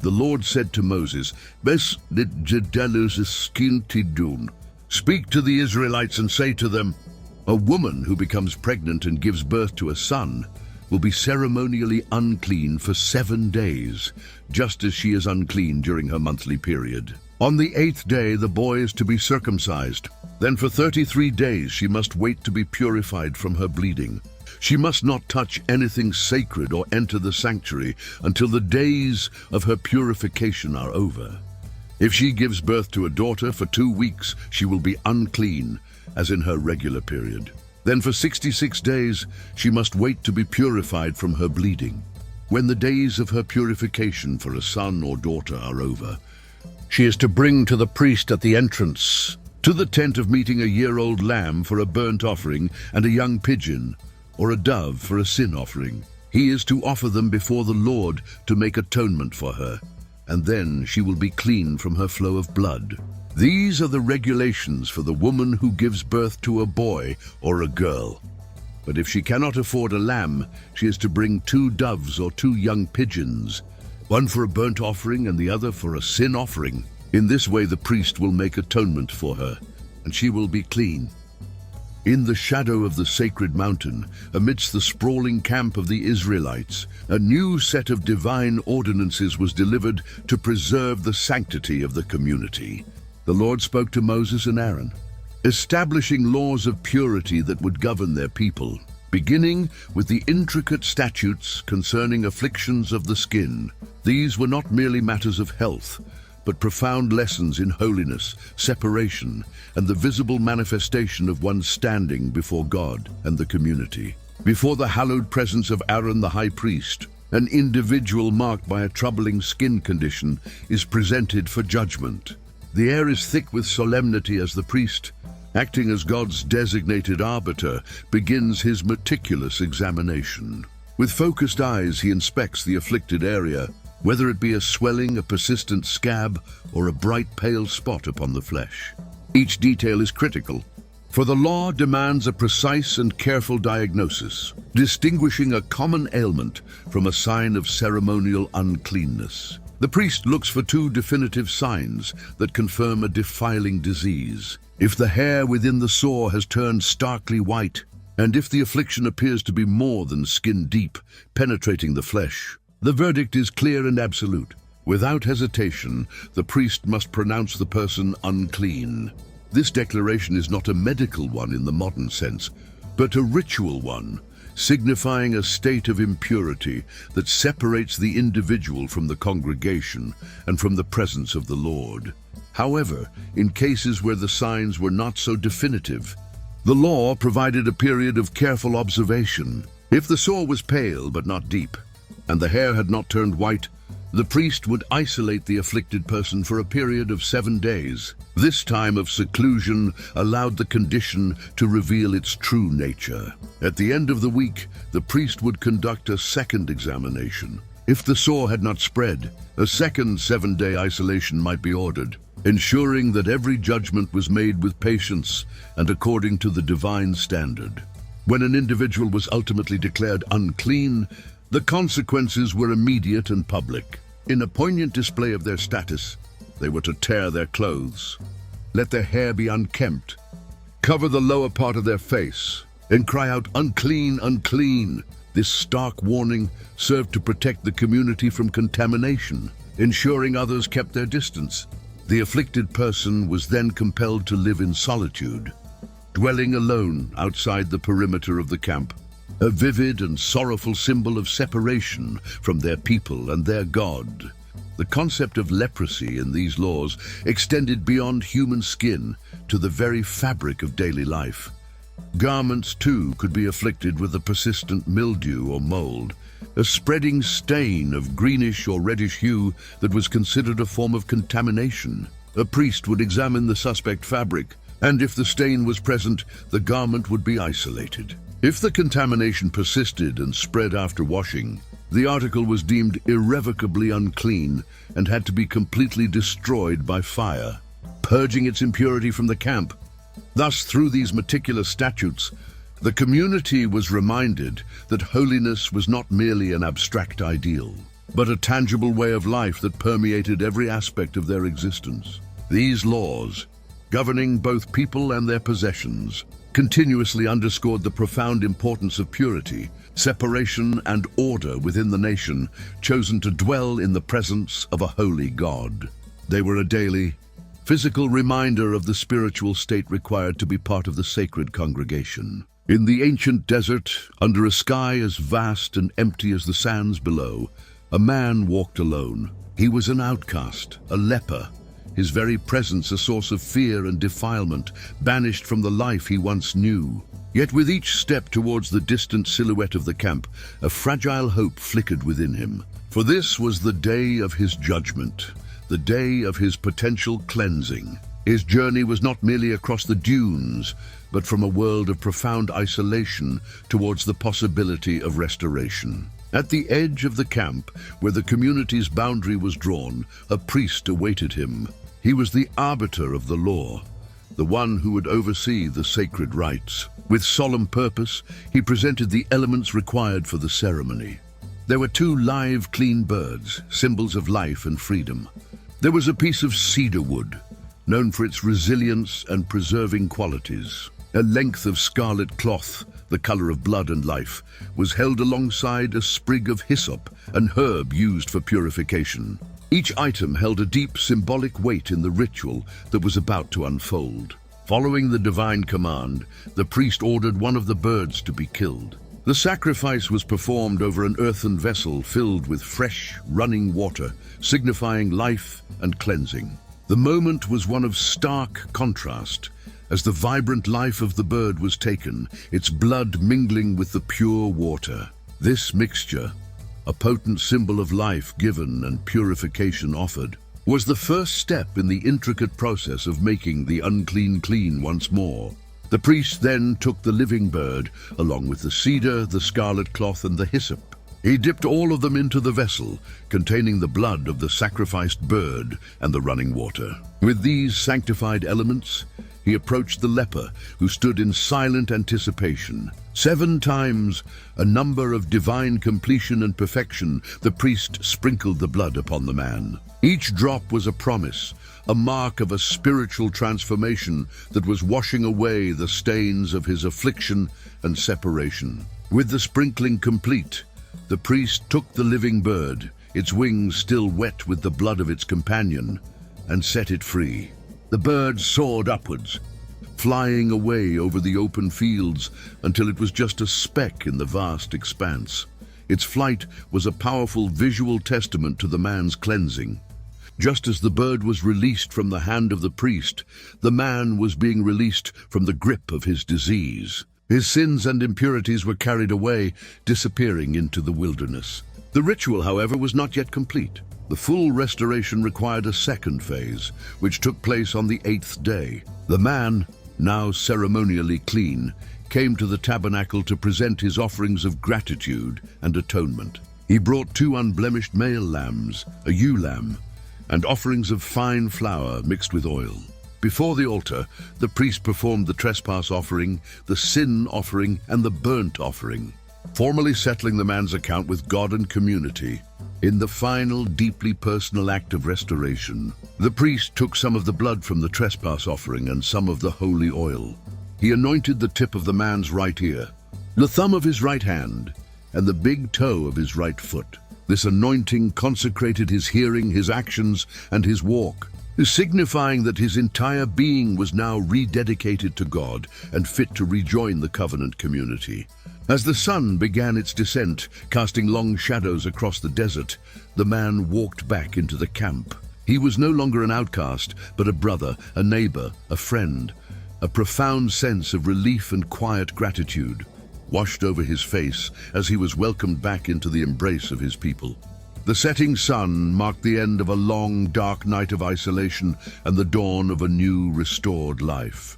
The Lord said to Moses, "Bes diagnose skin. Speak to the Israelites and say to them, a woman who becomes pregnant and gives birth to a son will be ceremonially unclean for 7 days, just as she is unclean during her monthly period. On the 8th day the boy is to be circumcised. Then for 33 days she must wait to be purified from her bleeding. She must not touch anything sacred or enter the sanctuary until the days of her purification are over. If she gives birth to a daughter, for 2 weeks she will be unclean, as in her regular period. Then for 66 days she must wait to be purified from her bleeding. When the days of her purification for a son or daughter are over, she is to bring to the priest at the entrance to the tent of meeting a year-old lamb for a burnt offering and a young pigeon or a dove for a sin offering. He is to offer them before the Lord to make atonement for her, and then she will be clean from her flow of blood. These are the regulations for the woman who gives birth to a boy or a girl. But if she cannot afford a lamb, she is to bring 2 doves or 2 young pigeons, one for a burnt offering and the other for a sin offering. In this way the priest will make atonement for her, and she will be clean. In the shadow of the sacred mountain, amidst the sprawling camp of the Israelites, a new set of divine ordinances was delivered to preserve the sanctity of the community. The Lord spoke to Moses and Aaron, establishing laws of purity that would govern their people, beginning with the intricate statutes concerning afflictions of the skin. These were not merely matters of health, but profound lessons in holiness, separation, and the visible manifestation of one's standing before God and the community. Before the hallowed presence of Aaron the high priest, an individual marked by a troubling skin condition is presented for judgment. The air is thick with solemnity as the priest, acting as God's designated arbiter, begins his meticulous examination. With focused eyes, he inspects the afflicted area, whether it be a swelling, a persistent scab, or a bright pale spot upon the flesh. Each detail is critical, for the law demands a precise and careful diagnosis, distinguishing a common ailment from a sign of ceremonial uncleanness. The priest looks for 2 definitive signs that confirm a defiling disease. If the hair within the sore has turned starkly white, and if the affliction appears to be more than skin deep, penetrating the flesh, the verdict is clear and absolute. Without hesitation, the priest must pronounce the person unclean. This declaration is not a medical one in the modern sense, but a ritual one, signifying a state of impurity that separates the individual from the congregation and from the presence of the Lord. However, in cases where the signs were not so definitive, the law provided a period of careful observation. If the sore was pale but not deep, and the hair had not turned white, the priest would isolate the afflicted person for a period of 7 days. This time of seclusion allowed the condition to reveal its true nature. At the end of the week, the priest would conduct a second examination. If the sore had not spread, a second 7-day isolation might be ordered, ensuring that every judgment was made with patience and according to the divine standard. When an individual was ultimately declared unclean, the consequences were immediate and public. In a poignant display of their status, they were to tear their clothes, let their hair be unkempt, cover the lower part of their face, and cry out, "Unclean, unclean!" This stark warning served to protect the community from contamination, ensuring others kept their distance. The afflicted person was then compelled to live in solitude, dwelling alone outside the perimeter of the camp, a vivid and sorrowful symbol of separation from their people and their God. The concept of leprosy in these laws extended beyond human skin to the very fabric of daily life. Garments, too, could be afflicted with a persistent mildew or mold, a spreading stain of greenish or reddish hue that was considered a form of contamination. A priest would examine the suspect fabric, and if the stain was present, the garment would be isolated. If the contamination persisted and spread after washing, the article was deemed irrevocably unclean and had to be completely destroyed by fire, purging its impurity from the camp. Thus, through these meticulous statutes, the community was reminded that holiness was not merely an abstract ideal. but a tangible way of life that permeated every aspect of their existence. These laws, governing both people and their possessions, continuously underscored the profound importance of purity, separation, and order within the nation chosen to dwell in the presence of a holy God. They were a daily, physical reminder of the spiritual state required to be part of the sacred congregation. In the ancient desert, under a sky as vast and empty as the sands below, a man walked alone. He was an outcast, a leper, his very presence a source of fear and defilement, banished from the life he once knew. Yet with each step towards the distant silhouette of the camp, a fragile hope flickered within him. For this was the day of his judgment, the day of his potential cleansing. His journey was not merely across the dunes, but from a world of profound isolation towards the possibility of restoration. At the edge of the camp, where the community's boundary was drawn, a priest awaited him. He was the arbiter of the law, the one who would oversee the sacred rites. With solemn purpose, he presented the elements required for the ceremony. There were 2 live, clean birds, symbols of life and freedom. There was a piece of cedarwood, known for its resilience and preserving qualities. A length of scarlet cloth, the color of blood and life, was held alongside a sprig of hyssop, an herb used for purification. Each item held a deep symbolic weight in the ritual that was about to unfold. Following the divine command, the priest ordered one of the birds to be killed. The sacrifice was performed over an earthen vessel filled with fresh, running water, signifying life and cleansing. The moment was one of stark contrast, as the vibrant life of the bird was taken, its blood mingling with the pure water. This mixture, a potent symbol of life given and purification offered, was the first step in the intricate process of making the unclean clean once more. The priest then took the living bird, along with the cedar, the scarlet cloth, and the hyssop. He dipped all of them into the vessel, containing the blood of the sacrificed bird and the running water. With these sanctified elements, he approached the leper, who stood in silent anticipation. 7 times, a number of divine completion and perfection, the priest sprinkled the blood upon the man. Each drop was a promise, a mark of a spiritual transformation that was washing away the stains of his affliction and separation. With the sprinkling complete, the priest took the living bird, its wings still wet with the blood of its companion, and set it free. The bird soared upwards, flying away over the open fields until it was just a speck in the vast expanse. Its flight was a powerful visual testament to the man's cleansing. Just as the bird was released from the hand of the priest, the man was being released from the grip of his disease. His sins and impurities were carried away, disappearing into the wilderness. The ritual, however, was not yet complete. The full restoration required a second phase, which took place on the 8th day. The man, now ceremonially clean, came to the tabernacle to present his offerings of gratitude and atonement. He brought 2 unblemished male lambs, a ewe lamb, and offerings of fine flour mixed with oil. Before the altar, the priest performed the trespass offering, the sin offering, and the burnt offering, formally settling the man's account with God and community. In the final, deeply personal act of restoration, the priest took some of the blood from the trespass offering and some of the holy oil. He anointed the tip of the man's right ear, the thumb of his right hand, and the big toe of his right foot. This anointing consecrated his hearing, his actions, and his walk, signifying that his entire being was now rededicated to God and fit to rejoin the covenant community. As the sun began its descent, casting long shadows across the desert, the man walked back into the camp. He was no longer an outcast, but a brother, a neighbor, a friend. A profound sense of relief and quiet gratitude washed over his face as he was welcomed back into the embrace of his people. The setting sun marked the end of a long, dark night of isolation and the dawn of a new, restored life.